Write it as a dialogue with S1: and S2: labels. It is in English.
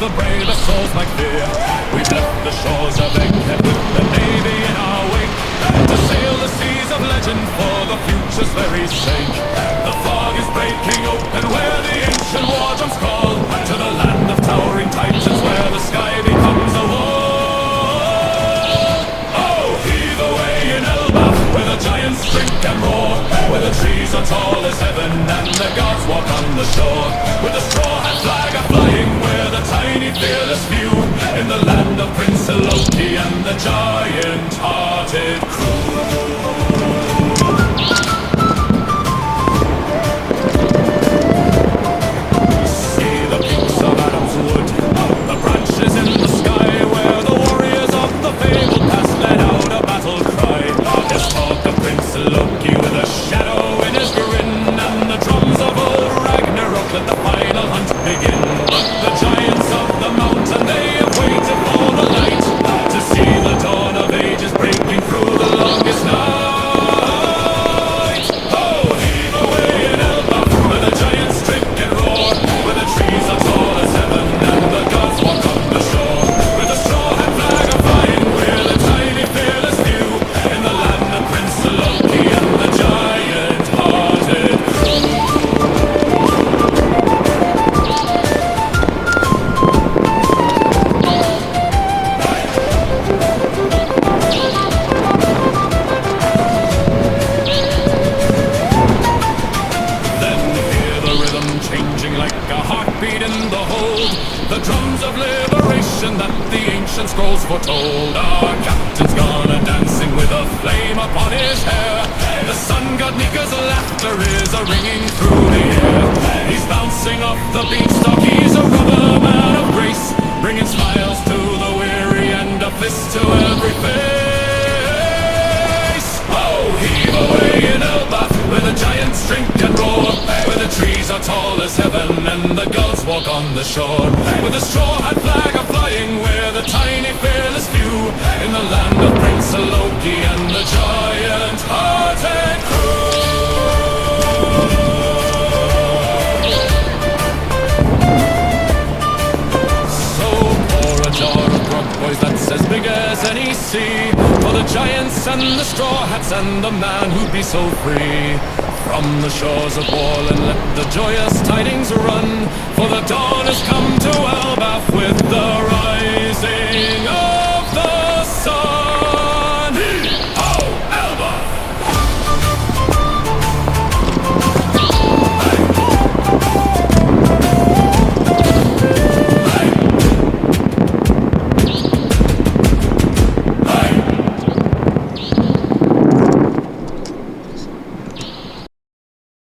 S1: the bravest souls might fear. We've left the shores of Egghead with the Navy in our wake, to sail the seas of legend for the future's very sake. The fog is breaking open where the ancient war drums call, to the land of towering titans where the sky becomes a wall. Oh, heave away in Elbaf, where the giants drink and roar, where the trees are tall as heaven and the gods walk on the shore, with the straw hat flag a-flying where the tiny fearless few, in the land of Prince Loki and the giant-hearted crew. Scrolls foretold. Our captain's gone a-dancing with a flame upon his hair. The sun god Nika's laughter is a-ringing through the air. He's bouncing off the beanstalk, he's a rubber man of grace, bringing smiles to the weary and a fist to every face. Oh, heave away in Elbaf, where the giants drink and roar, where the trees are tall as heaven and the gods walk on the shore, with a straw hat flag a-flying where the tiny fearless few, in the land of Prince Loki and the giant-hearted crew. So pour a jar of grog, boys, that's as big as any sea, for the giants and the straw hats and the man who'd be so free. From the shores of Borland let the joyous tidings run, for the dawn has come to Elbaf with the rising of the sun.